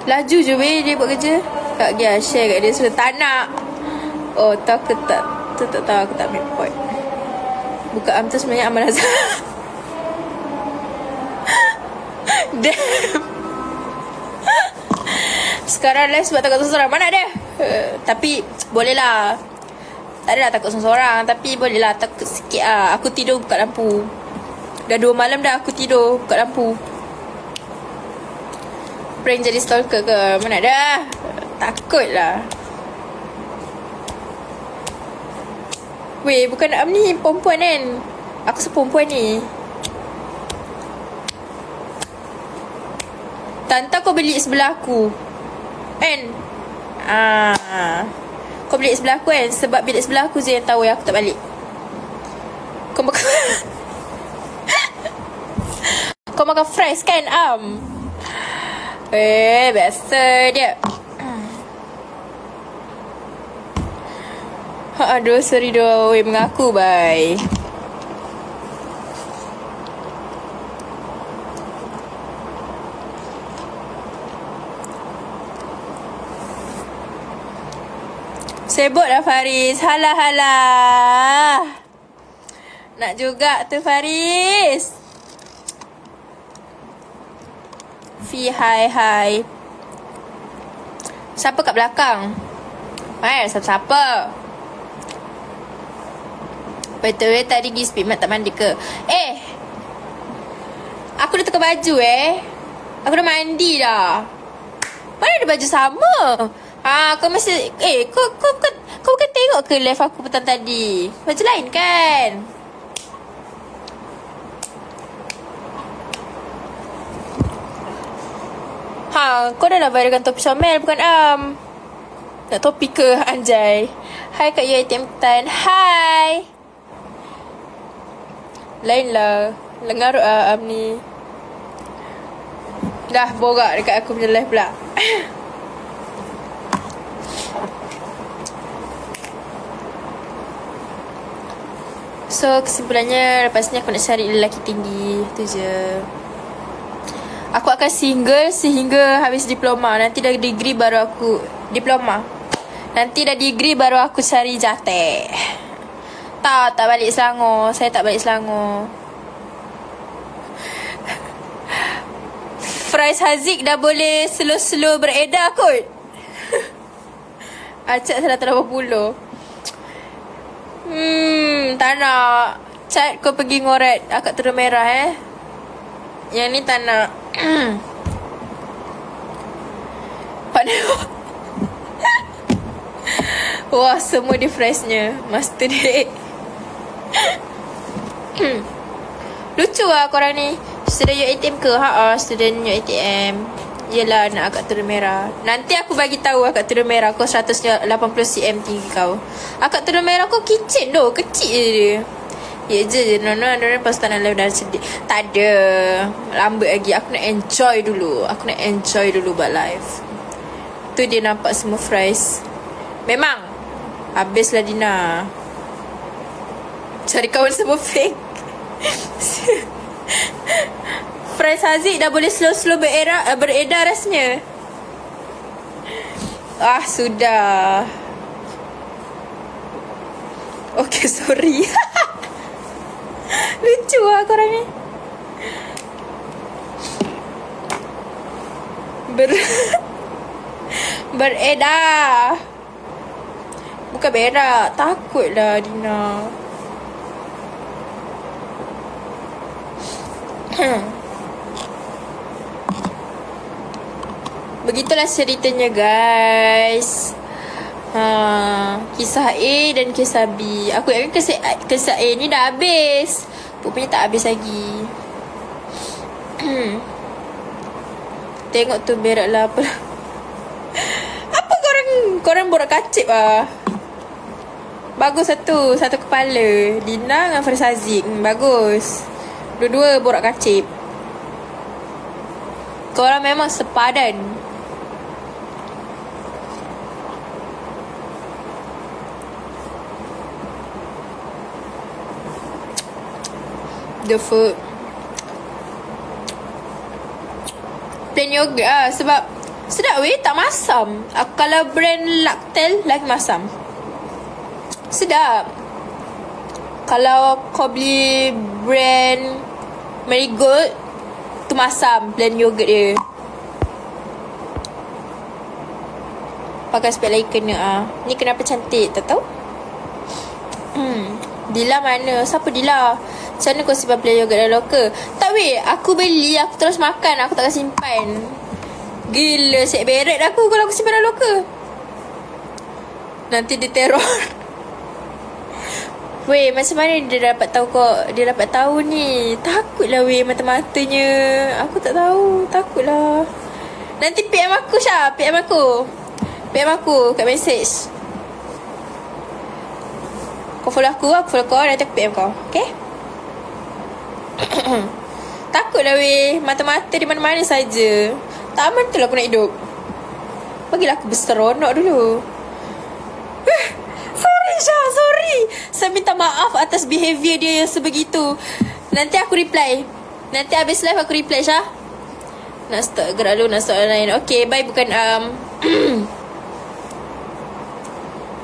Laju je weh dia buat kerja. Kak Gia share kat dia sudah tak nak. Oh tak ke tak. Tak tahu aku tak ambil point. Buka am tu sebenarnya Amal Azhar. Damn. Sekarang live sebab takut seorang. Mana dia? Tapi boleh lah. Tak adalah takut seorang. Tapi boleh lah takut sikit lah. Aku tidur buka lampu. Dah 2 malam dah aku tidur buka lampu. Prank jadi stalker ke? Mana dah? Takut lah. Weh, bukan Am ni perempuan kan? Aku seperempuan ni. Tanta kau beli sebelah aku kan? Kau beli sebelah aku kan? Sebab bilik sebelah aku je yang tahu yang aku tak balik. Kau makan kau makan fries kan Am? Biasa dia. Aduh, sorry doh. Mengaku, bye. Sibuk lah Faris. Halah. Nak juga tu Faris. Hai. Siapa kat belakang? Siapa? Betul tadi pergi speedmat tak mandi ke? Aku dah tukar baju Aku dah mandi dah. Mana ada baju sama? Kau masih kau bukan tengok ke live aku petang tadi? Baju lain kan? Kau dah lah bayarkan topi Syamel bukan Am? Nak topi ke anjay? Hai Kak UiTM Tan. Hai. Lain lah. Lengarut Am ni. Dah borak dekat aku punya live pula. So kesimpulannya lepas ni aku nak cari lelaki tinggi. Tu je. Aku akan single sehingga habis diploma. Nanti dah degree baru aku diploma. Nanti dah degree baru aku cari jate. Tak balik Selangor. Saya tak balik Selangor. Fries Haziq dah boleh slow-slow beredar kot. Acak 180. Tak nak. Cat kau pergi ngorat akak turun merah Yang ni tak nak. Wah, semua dia freshnya. Master dek. Lucu lah korang ni. Student UiTM ke? Student UiTM. Yelah nak akak turun merah. Nanti aku bagi tahu akak turun merah kau 180 cm tinggi kau. Akak turun merah kau kicin doh. Kecil je dia. Ya je Nona lepas tak nak live dah sedih. Tak ada. Lambat lagi. Aku nak enjoy dulu buat live. Tu dia nampak semua fries. Memang habislah Dina. Cari kawan semua fake. Fries Haziq dah boleh slow-slow beredar rasanya. Sudah. Okay, sorry. Lucu lah korang ni. Beredar. Bukan berak. Takutlah Dina. Begitulah ceritanya guys. Kisah A dan kisah B. Aku ingatkan kisah A ni dah habis. Rupanya tak habis lagi. Tengok tu berak lah apa. Apa korang borak kacip lah. Bagus satu kepala. Dina dengan Faris Haziq. Bagus. Dua-dua borak kacip. Korang memang sepadan. The food. Plain yogurt lah. Sebab Sedap weh, tak masam. Kalau brand Lactel lagi masam. Sedap. Kalau kau beli brand Marigold, tu masam blend yogurt dia. Pakai spek lagi kena Ni kenapa cantik, tak tahu. Dila mana? Siapa Dila? Macam mana kau simpan blend yogurt dalam locker? Tak weh, aku beli, aku terus makan, aku takkan simpan. Gila, set beret aku kalau aku simpan dalam locker. Nanti dia teror. Weh, macam mana dia dapat tahu dia dapat tahu ni? Takutlah weh mata-matanya. Aku tak tahu, takutlah. Nanti PM aku Syah, PM aku kat message. Kau follow aku follow kau, nanti aku PM kau. Okay? Takutlah weh, mata-mata di mana-mana saja. Tak aman tu lah aku nak hidup. Bagilah aku berseronok dulu. Sorry Syah, sorry. Saya minta maaf atas behaviour dia yang sebegitu. Nanti aku reply. Nanti habis live aku reply Syah. Nak start gerak dulu, nak start lain. Okay, bye. Bukan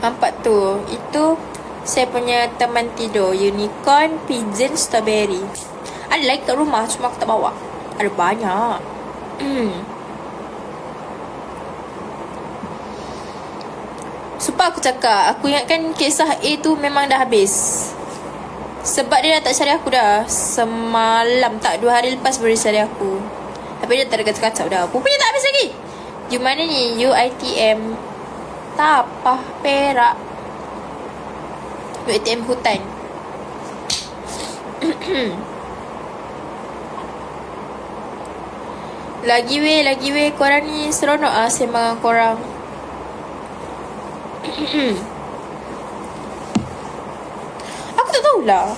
nampak tu. Itu saya punya teman tidur, unicorn, pigeon, strawberry. Ada lagi kat rumah, cuma aku tak bawa. Ada banyak. Sumpah aku cakap, aku ingatkan kisah A tu memang dah habis. Sebab dia dah tak cari aku dah. Semalam tak, 2 hari lepas baru dia cari aku. Tapi dia tak ada kacau-kacau dah. Punya tak habis lagi. You mana ni? UITM Tapah Perak. UITM Hutan. Lagi weh korang ni seronok sembang korang. Aku tak tahulah.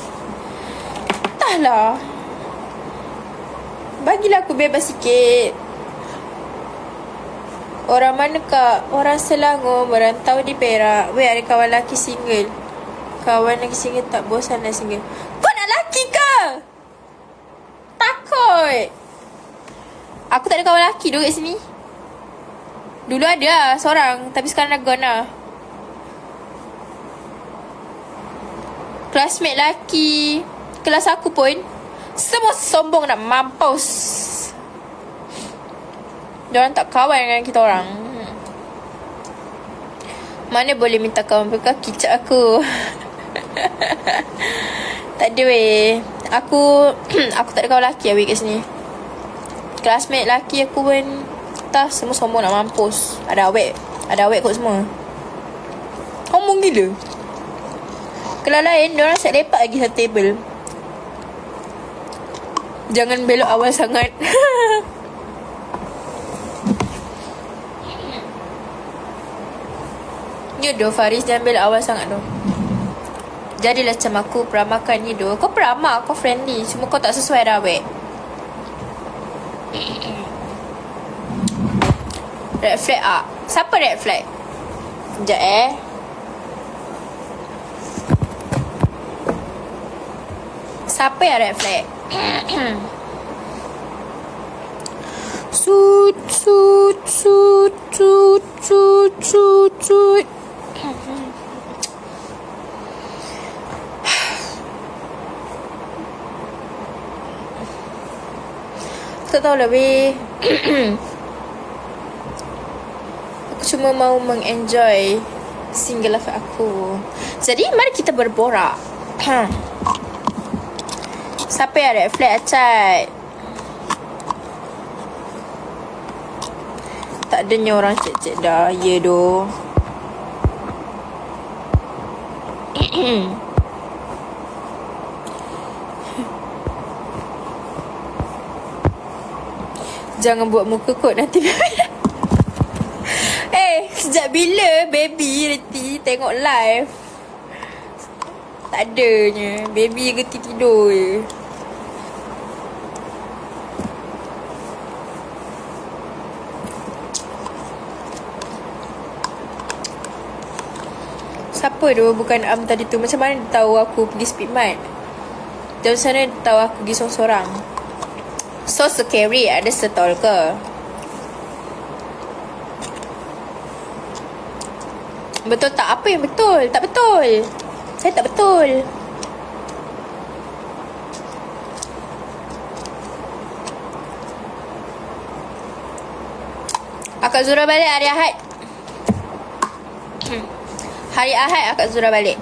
Entahlah. Bagilah aku bebas sikit. Orang manakah? Orang Selangor merantau di Perak. Weh, ada kawan lelaki single. Kawan lelaki single tak bosan nak single. Kau nak lelaki ke? Takut. Aku tak ada kawan lelaki duduk kat sini. Dulu ada lah seorang, tapi sekarang dah gone lah. Classmate lelaki kelas aku pun semua sombong nak mampus. Diorang tak kawan dengan kita orang. Mana boleh minta kawan mereka kicap aku. Tak ada weh. Aku tak ada kawan lelaki weh kat sini. Classmate lelaki aku pun tak, semua sombong nak mampus. Ada awet kot semua. Sombong gila. Kalau lain, diorang siap lepak lagi satu table. Jangan belok awal sangat. Ya doh Faris, jangan belok awal sangat doh. Jadilah macam aku, peramakan ni doh. Kau peramak, kau friendly. Cuma kau tak sesuai dah weh. Red flag Siapa red flag? Sekejap Siapa yang red flag? Sut. Tak tahulah weh. Aku cuma mau mengenjoy single life aku. Jadi mari kita berborak. Siapa yang red flag Acai? Tak adanya orang cek-cek dah. Ya doh. Jangan buat muka kot nanti. Sejak bila baby reti tengok live? Tak adanya. Baby reti tidur je. Siapa tu? Bukan Am tadi tu. Macam mana dia tahu aku pergi Speedmart? Dan macam mana dia tahu aku pergi sorang-sorang? So scary. Ada setol ke? Betul tak? Apa yang betul? Tak betul. Saya tak betul. Akak Zura balik hari Ahad. Hari Ahad Akak Zura balik.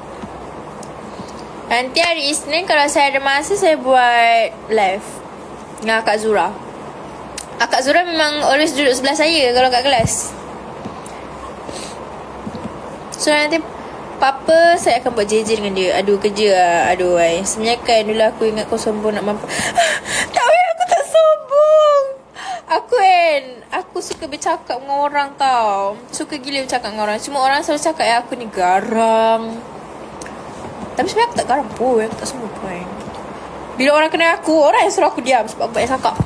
Nanti hari Isnin kalau saya ada masa, saya buat live dengan Akak Zura. Akak Zura memang always duduk sebelah saya kalau kat kelas. So nanti apa-apa saya akan buat JJ dengan dia. Aduh kerja lah. Aduh ay. Sebenarnya kan dulu aku ingat kau sombong nak mampu. Tak weh, aku tak sombong. Aku kan, aku suka bercakap dengan orang tau. Suka gila bercakap dengan orang. Cuma orang selalu cakap aku ni garang. Tapi sebenarnya aku tak garang pun. Aku tak sombong pun. Bila orang kenal aku, orang yang suruh aku diam sebab aku banyak cakap.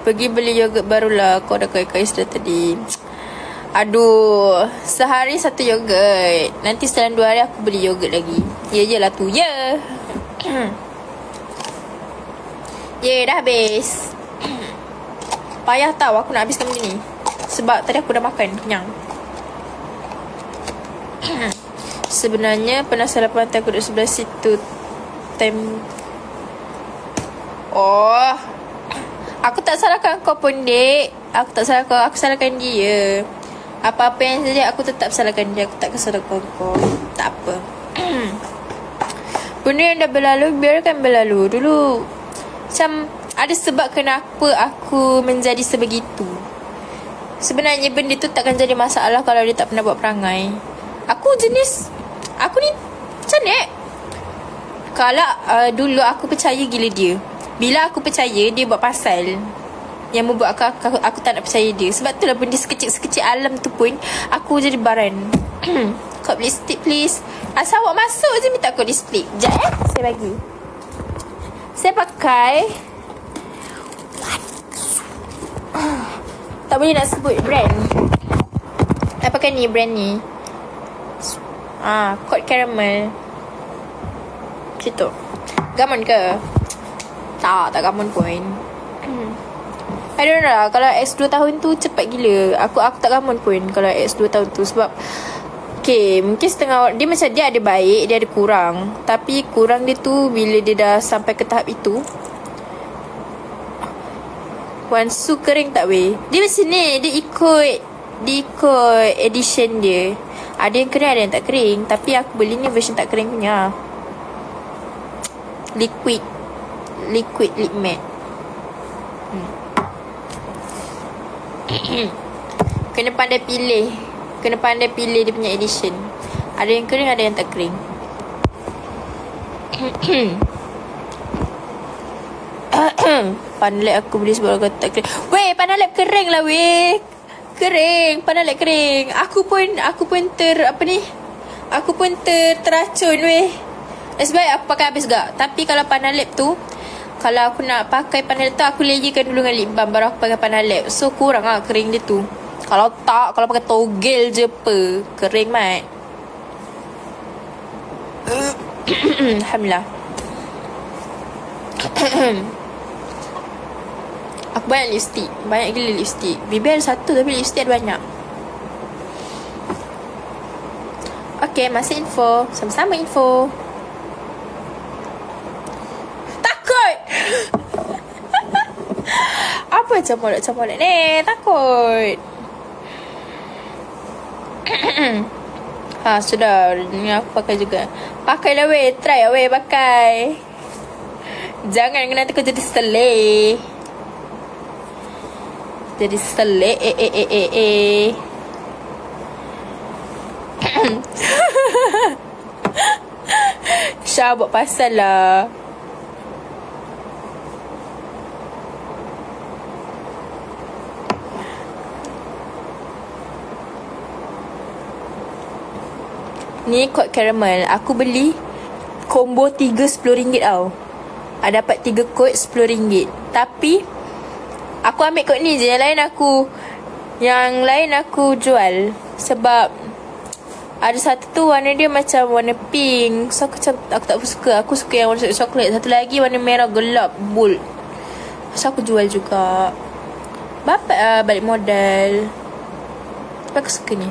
Pergi beli yogurt barulah. Kau dah kaya-kaya sudah tadi. Aduh, sehari satu yogurt. Nanti setelah 2 hari aku beli yogurt lagi. Ya je lah tu, ya. Ya, dah habis. Payah tau aku nak habiskan benda ni. Sebab tadi aku dah makan, kenyang. Sebenarnya penasaran pantai aku duduk sebelah situ. Oh, aku tak salahkan kau pun, dek. Aku tak salah kau, aku salahkan dia. Apa-apa yang saja aku tetap salahkan dia. Aku tak kesalahkan kau. Tak apa. Benda yang dah berlalu, biarkan berlalu. Dulu macam ada sebab kenapa aku menjadi sebegitu. Sebenarnya benda tu takkan jadi masalah kalau dia tak pernah buat perangai. Aku ni macam ni. Kalau dulu aku percaya gila dia. Bila aku percaya, dia buat pasal yang membuat aku tak nak percaya dia. Sebab itulah benda sekecil-sekecil alam tu pun aku jadi baran. Kau lipstick please. Asal awak masuk je minta kau lipstick. Sekejap saya bagi. Saya pakai tak boleh nak sebut brand. Saya pakai ni, brand ni. Coat caramel. Situ. Gamon ke? Tak gamon pun. I don't know lah. Kalau X 2 tahun tu cepat gila. Aku tak gamon pun kalau X 2 tahun tu. Sebab okay, mungkin setengah dia macam dia ada baik, dia ada kurang. Tapi kurang dia tu bila dia dah sampai ke tahap itu, Wansu kering tak weh. Dia macam ni. Dia ikut edition dia. Ada yang kering, ada yang tak kering. Tapi aku beli ni version tak kering punya. Liquid lip matte. Kena pandai pilih dia punya edition. Ada yang kering, ada yang tak kering. Panelap aku beli sebab aku tak kering. Weh, panelap kering lah weh. Kering, panelap kering. Aku pun terracun weh. Sebab aku pakai habis gak. Tapi kalau panelap tu, kalau aku nak pakai panelap tu, aku layerkan dulu dengan lip balm, baru aku pakai panelap. So kurang lah kering dia tu. Kalau pakai togel je apa, kering mat. Alhamdulillah. Aku banyak lipstick. Banyak gila lipstick. Bibir ada satu tapi lipstick ada banyak. Okay, masih info. Sama-sama info. Takut. Apa camolak-camolak ni? Takut. Sudah. Ni aku pakai juga. Pakailah weh. Try lah weh pakai. Jangan nanti kau jadi seleh. Jadi seleh. Syah buat pasal lah. Ni coat caramel. Aku beli combo 3 RM10 tau. Dapat 3 coat RM10. Tapi aku ambil coat ni je. Yang lain aku jual. Sebab ada satu tu warna dia macam warna pink. So aku tak suka. Aku suka yang warna coklat. Satu lagi warna merah gelap bold. So aku jual juga. Bapak balik modal. Tapi aku suka ni.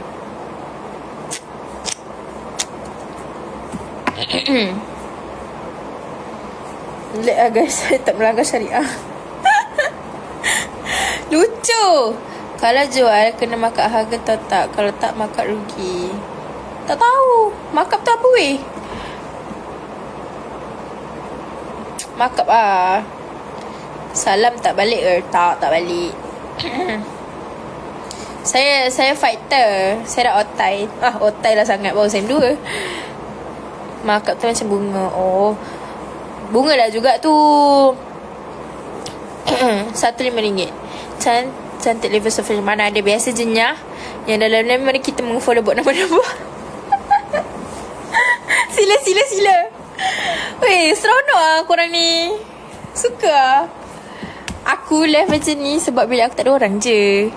Relax lah guys. Saya tak melanggar syariah. Lucu. Kalau jual kena markup harga atau tak? Kalau tak markup rugi. Tak tahu. Markup tu apa weh? Markup lah. Salam tak balik ke? Tak balik. Saya fighter. Saya dah otai. Otai lah sangat. Baru SEM 2. Markup tu macam bunga. Oh, bunga lah juga tu. RM1.5. Cantik level software. Mana ada biasa je nyah. Yang dalam ni mari kita meng-follow buat nama-nama. Sila. Weh, seronok lah korang ni. Suka lah. Aku live macam ni sebab bila aku tak ada orang je.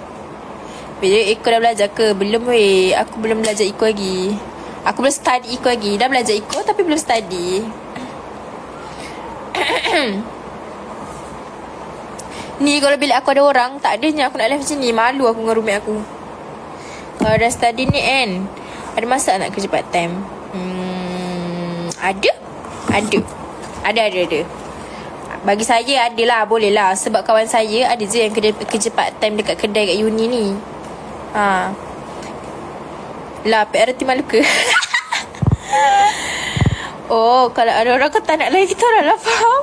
Bila Iko dah belajar ke? Belum weh. Aku belum belajar Iko lagi. Aku belum study Iko lagi. Dah belajar Iko tapi belum study. Ni kalau bila aku ada orang, tak adanya aku nak live macam ni. Malu aku dengan roommate aku. Kalau dah study ni kan, ada masa nak kerja part time? Ada. Bagi saya adalah, boleh lah. Sebab kawan saya ada je yang kerja part time dekat kedai kat uni ni. Lah PRT Maluka. Oh, kalau ada orang kau tak nak layan kita orang lah, faham?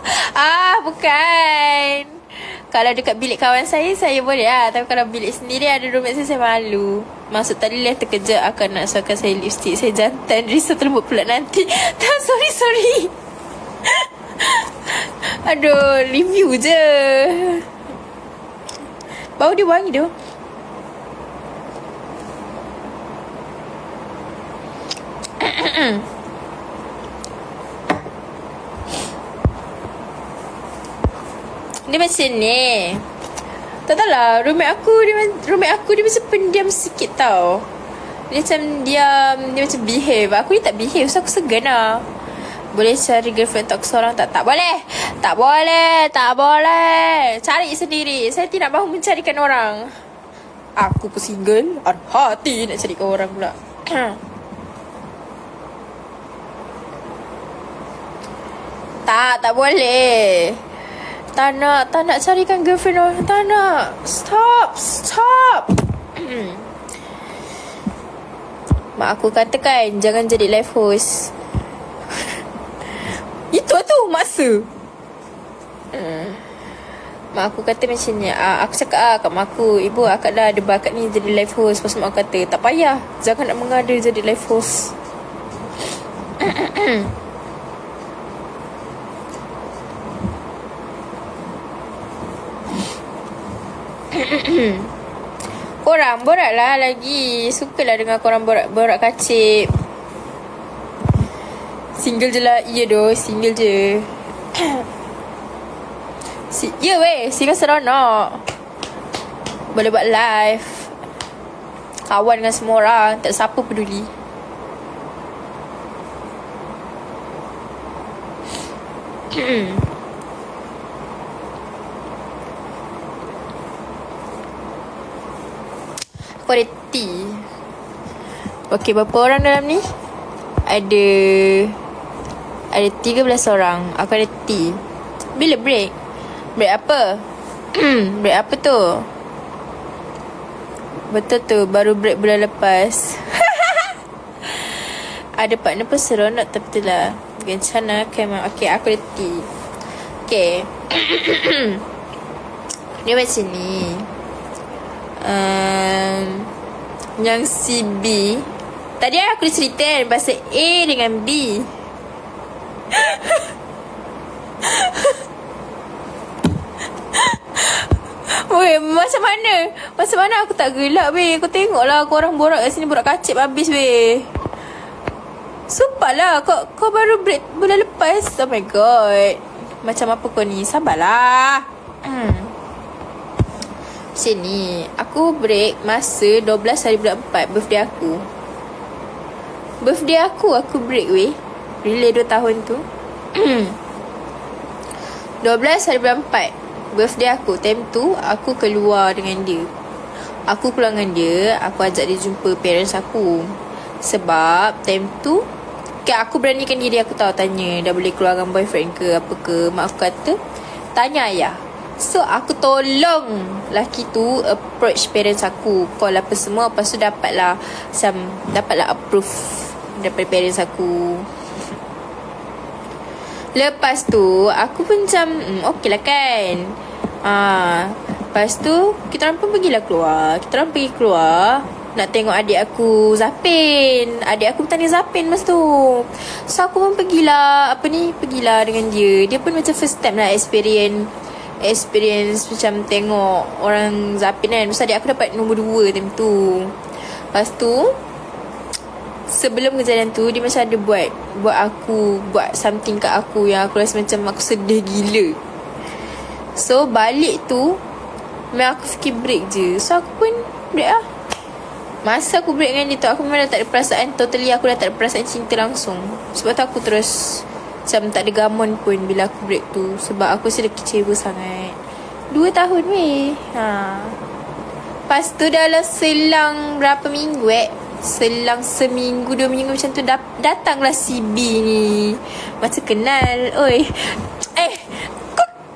Bukan. Kalau dekat bilik kawan saya boleh lah. Tapi kalau bilik sendiri ada roommate saya malu. Maksud tadi lihat terkejut akan nak suakan saya lipstick. Saya jantan, risau terlembut pula nanti. Tak, sorry. Aduh, review je. Bau dia wangi tu. Dia macam ni. Tak tahu lah. Roommate aku dia macam pendiam sikit tau. Dia macam diam. Dia macam behave. Aku ni tak behave. So aku segan lah. Boleh cari girlfriend tak seorang tak? Tak boleh. Cari sendiri. Saya tidak mahu mencarikan orang. Aku single. Ada hati nak carikan orang pula. Tak boleh. Tak nak carikan girlfriend orang. Tak nak. Stop. Mak aku katakan jangan jadi live host. Itu tu masa. Mak aku kata macam ni. Aku cakap kat mak aku, ibu akak dah ada bakat ni jadi live host. Lepas mak aku kata tak payah, jangan nak mengada jadi live host. Korang borak lah lagi. Sukalah dengar korang borak kacip. Single je lah. Ya doh, single je. Ya weh, single seronok. Boleh buat live, kawan dengan semua orang. Tak siapa peduli. Aku ada tea. Okay, berapa orang dalam ni? Ada 13 orang. Aku ada tea. Bila break? Break apa? Break apa tu? Betul tu, baru break bulan lepas. Ada partner pun seronok tapi tu lah. Gencana kemah. Okay, aku ada tea. Okay. Dia macam ni. Yang si B. Tadi aku dah cerita kan pasal A dengan B. Weh, macam mana aku tak gelak weh. Kau tengoklah korang borak kat sini, borak kacip habis weh. Sumpah lah, kau baru break bulan lepas. Oh my god. Macam apa kau ni? Sabarlah. Macam ni, aku break masa 12 hari bulan 4, birthday aku. Birthday aku break weh. Relay 2 tahun tu. 12 hari bulan 4, birthday aku. Time tu aku keluar dengan dia. Aku keluar dengan dia, aku ajak dia jumpa parents aku. Sebab time tu aku beranikan diri aku tahu tanya, dah boleh keluar dengan boyfriend ke apa ke. Mak aku kata, tanya ayah. So aku tolong lelaki tu approach parents aku, call apa semua. Lepas tu dapatlah approve daripada parents aku. Lepas tu aku pun macam okey lah kan. Lepas tu kita orang pun pergilah keluar. Kita orang pergi keluar nak tengok adik aku Zapin. Adik aku bertanya Zapin masa tu. So aku pun pergilah dengan dia. Dia pun macam first time lah experience macam tengok orang Zapin kan. Pasal adik aku dapat nombor 2 time tu. Lepas tu sebelum kejadian tu, dia macam ada buat something kat aku yang aku rasa macam aku sedih gila. So balik tu memang aku fikir break je. So aku pun break lah. Masa aku break dengan dia tu, aku memang dah tak ada perasaan. Totally aku dah tak ada perasaan cinta langsung. Sebab tu aku terus macam tak ada gamon pun bila aku break tu. Sebab aku rasa dah kecewa sangat. 2 tahun weh. Lepas tu dalam selang berapa minggu selang seminggu 2 minggu macam tu datanglah si B ni. Macam kenal. Oi,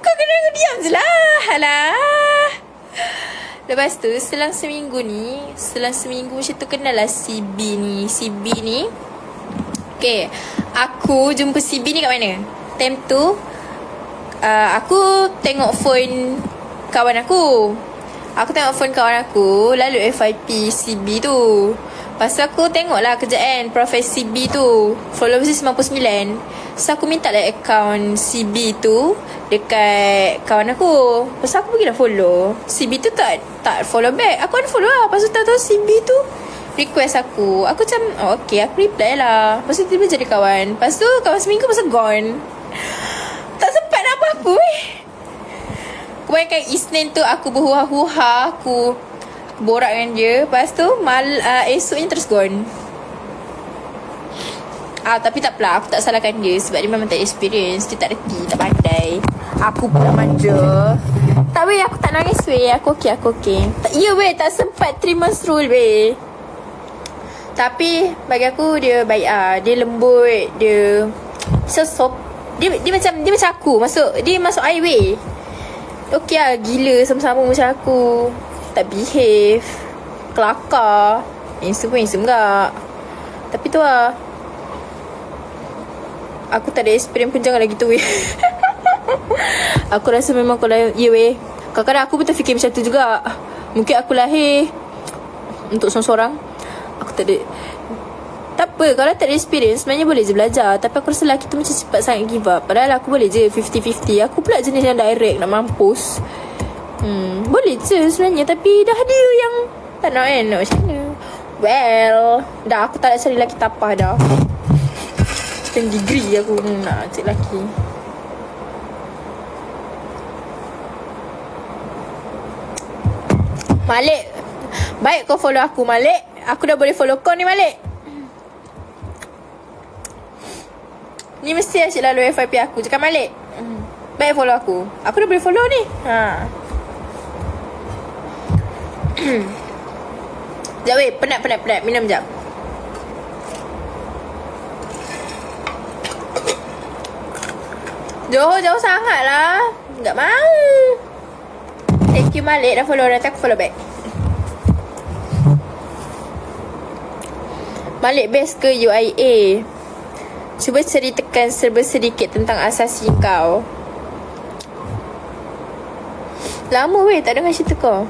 kau kena aku diam je lah. Alah. Lepas tu selang seminggu macam tu kenal lah si B ni. Si B ni, okay, aku jumpa si B ni kat mana? Time tu aku tengok phone kawan aku. Lalu FYP si B tu. Lepas tu aku tengok lah kerjaan profil CB tu, followers 99. So aku minta lah account CB tu dekat kawan aku. Lepas tu aku pergi lah follow. CB tu tak follow back. Aku unfollow lah. Lepas tu tahu CB tu request aku. Aku macam okay, aku reply lah. Lepas tu tiba-tiba jadi kawan. Lepas tu kawan seminggu lepas tu gone. Tak sempat nak apa-apa Kebanyakan Isnin tu aku berhuha-huha, aku borak dengan dia. Lepas tu esoknya terus gone. Tapi tak apalah, aku tak salahkan dia. Sebab dia memang tak experience. Dia tak reti, tak pandai. Aku pula manja. Tak weh, aku tak nangis weh. Aku okey. Ya weh, tak sempat 3 months rule weh. Tapi bagi aku dia baik dia lembut. Dia dia macam aku. Dia masuk air weh. Okey lah, gila sama-sama macam aku. Tak behave, kelakar. Handsome pun handsome tak. Tapi tu lah, aku tak ada experience pun janganlah gitu weh. Aku rasa memang kalau ya weh, kadang-kadang aku pun terfikir macam tu juga. Mungkin aku lahir untuk seorang-seorang. Aku tak ada. Tak apa, kalau tak ada experience sebenarnya boleh je belajar. Tapi aku rasa lelaki tu macam cepat sangat give up. Padahal aku boleh je 50-50. Aku pula jenis yang direct, nak mampus. Boleh je sebenarnya. Tapi dah ada yang tak nak kan. Nak macam mana. Well, dah aku tak nak cari lelaki tapah dah. Macam degree aku nak cari lelaki. Malik, baik kau follow aku Malik. Aku dah boleh follow kau ni Malik. Ni mesti asyik lalu FYP aku. Cakap Malik, baik follow aku. Aku dah boleh follow ni. Sekejap weh, penat. Minum sekejap. Jauh sangat lah. Tak mau. Thank you Malik dah follow. Nanti aku follow back. Malik best ke UIA? Cuba ceritakan serba sedikit tentang asasi kau. Lama weh tak dengar cerita kau.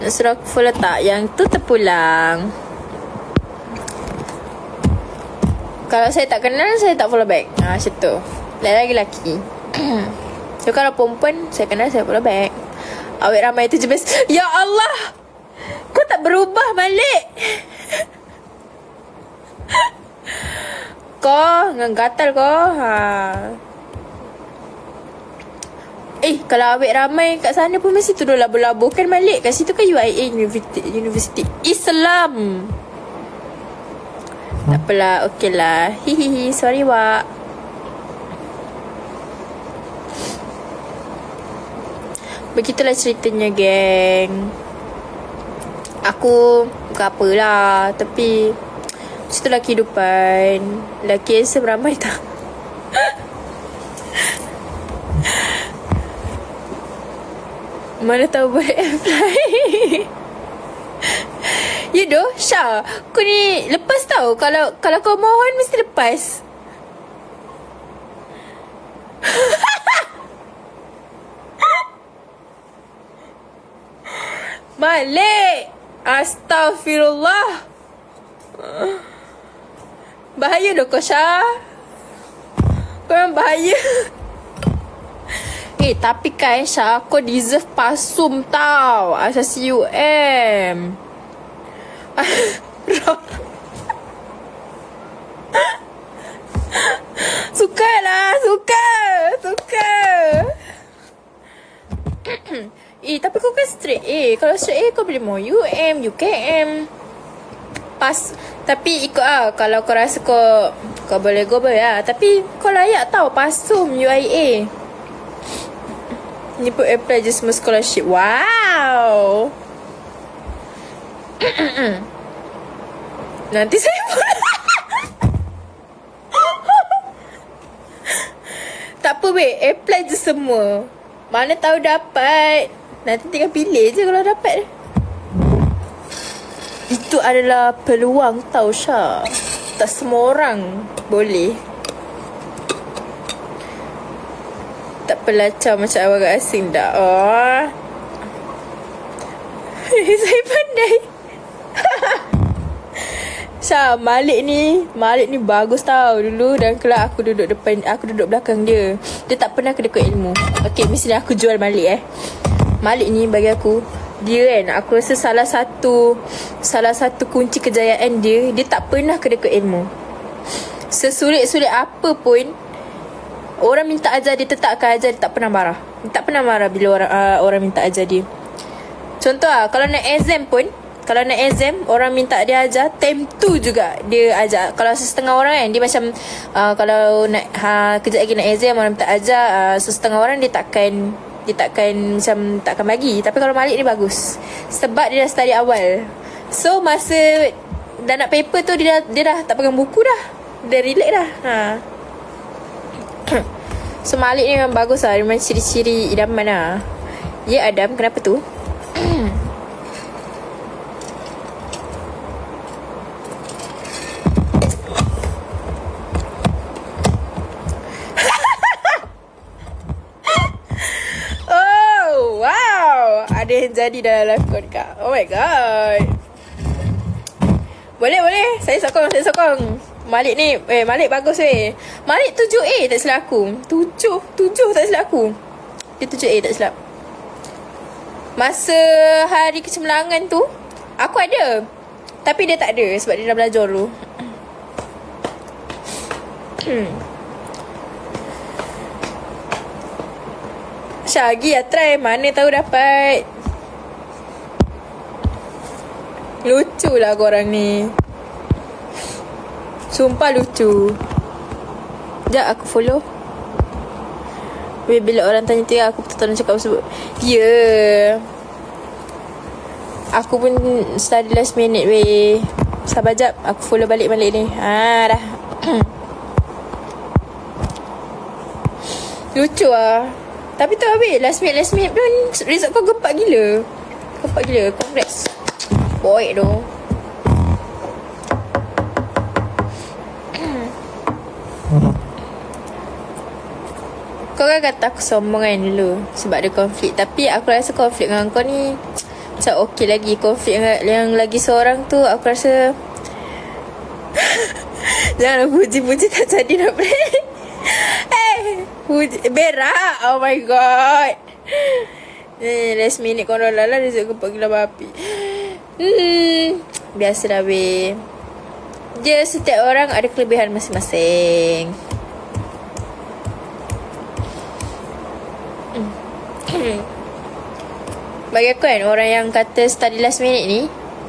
Nak suruh aku follow tak? Yang tu terpulang. Kalau saya tak kenal, saya tak follow back. Macam tu. Lain lagi. So kalau perempuan saya kenal, saya follow back. Awet ramai tu je best. Ya Allah, kau tak berubah Malik. Kau dengan gatal kau. Kalau awet ramai kat sana pun mesti tu labu-labu kan Malik. Kat situ kan UIA University Islam. Tak apalah, okey lah. Hihihi, sorry Wak. Begitulah ceritanya geng. Aku bukan apalah, tapi itulah kehidupan. Lelaki handsome ramai tak? Mana tahu boleh apply. You doh, Syah, kau ni lepas tau. Kalau kau mohon mesti lepas. Malik, astaghfirullah. Bahaya doh kau, Syah. Kau memang bahaya. Tapi kan Syah, kau deserve pasum tau. Asas UM. Suka lah, suka. Tapi kau kan straight A. Kalau straight A kau boleh mau UM, UKM. Pas. Tapi ikut lah. Kalau kau rasa kau boleh go boleh lah. Tapi kau layak tau pasum UIA. Ni pun apply je semua scholarship. Wow. Nanti saya pun tak apa weh, apply je semua. Mana tahu dapat. Nanti tinggal pilih je kalau dapat. Itu adalah peluang tau, Syah. Tak semua orang boleh. Tak pelacar macam orang asing dah. Oh. Saya pandai. Syah, Malik ni bagus tau. Dulu dan kelak aku duduk belakang dia. Dia tak pernah kedekut ilmu. Okay, mesti aku jual Malik Malik ni bagi aku, dia kan, aku rasa salah satu kunci kejayaan dia tak pernah kedekut ilmu. Sesulit-sulit apa pun, orang minta ajar dia tetap akan ajar. Dia tak pernah marah. Tak pernah marah bila orang minta ajar dia. Contoh lah, kalau nak exam, orang minta dia ajar, time tu juga dia ajar. Kalau setengah orang kan, dia macam kalau nak kejap lagi nak exam, orang minta ajar, setengah orang dia takkan macam takkan bagi. Tapi kalau Malik ni bagus, sebab dia dah study awal. So masa dah nak paper tu, dia dah tak pegang buku dah. Dia relax dah. So Malik ni memang bagus lah. Dia memang ciri-ciri idaman lah. Ya Adam, kenapa tu? Ada yang jadi dalam live kau dekat. Oh my god. Boleh. Saya sokong. Malik ni, Malik bagus weh. Malik 7A tak silap aku. 7 tak silap aku. Dia 7A tak silap. Masa hari kecemerlangan tu, aku ada. Tapi dia tak ada sebab dia dah belajar dulu. Syagi lah try. Mana tahu dapat. Lucu lah korang ni. Sumpah lucu. Sekejap aku follow. Bila orang tanya tu, aku betul-betul nak cakap sebut. Ya. Aku pun study last minute weh. Sabar jap, aku follow balik ni. Dah. Lucu lah. Tapi tu habis last minute pun result kau gempak gila. Congrats. Boy tu. Kau kan kata aku sombong kan dulu sebab ada konflik. Tapi aku rasa konflik dengan kau ni macam okey lagi. Konflik yang lagi seorang tu aku rasa jangan puji-puji tak jadi nak play. Puji berak. Oh my god. Last minute kau dah lala rezeki kau gila babi. Biasalah weh. Dia setiap orang ada kelebihan masing-masing. Bagi aku kan, orang yang kata study last minute ni,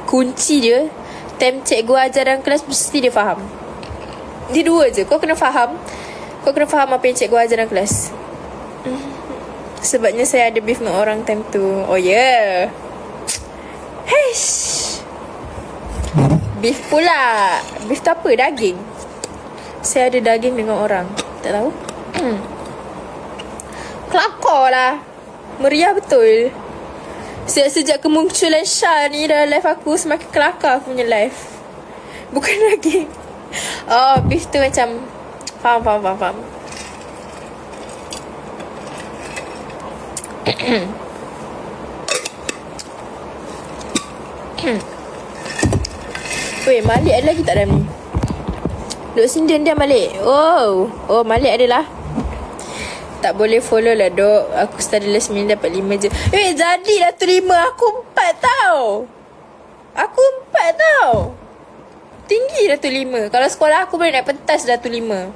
kunci dia time cikgu ajar dalam kelas mesti dia faham. Dia dua je. Kau kena faham apa yang cikgu ajar dalam kelas. Sebabnya saya ada beef dengan orang time tu. Oh yeah. Heish. Beef pula. Beef tu apa? Daging. Saya ada daging dengan orang. Tak tahu. Kelakar lah. Meriah betul. Sejak kemunculan Syah ni dalam live aku, semakin kelakar aku punya live. Bukan daging. Oh, beef tu macam Faham. Weh, Malik ada lagi tak dalam ni? Duk sini dia Malik. Oh, Malik adalah. Tak boleh follow lah dok. Aku study last minute dapat 5 je. Jadi dah tu 5. Aku 4 tau. Tinggi dah tu 5. Kalau sekolah aku boleh naik pentas dah tu 5.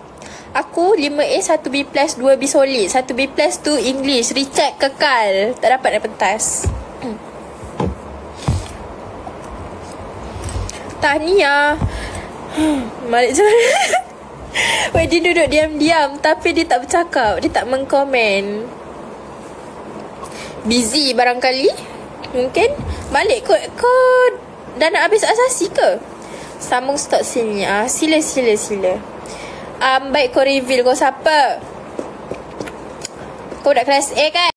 Aku 5A 1B plus 2B solid. 1B plus tu English. Recheck kekal. Tak dapat naik pentas. Tahniah. Malik je. Weh, dia duduk diam-diam tapi dia tak bercakap. Dia tak mengkomen. Busy barangkali. Mungkin. Malik kau dah nak habis asasi ke? Sambung stok sini. Sila. Baik, kau reveal kau siapa? Kau dah kelas A kan?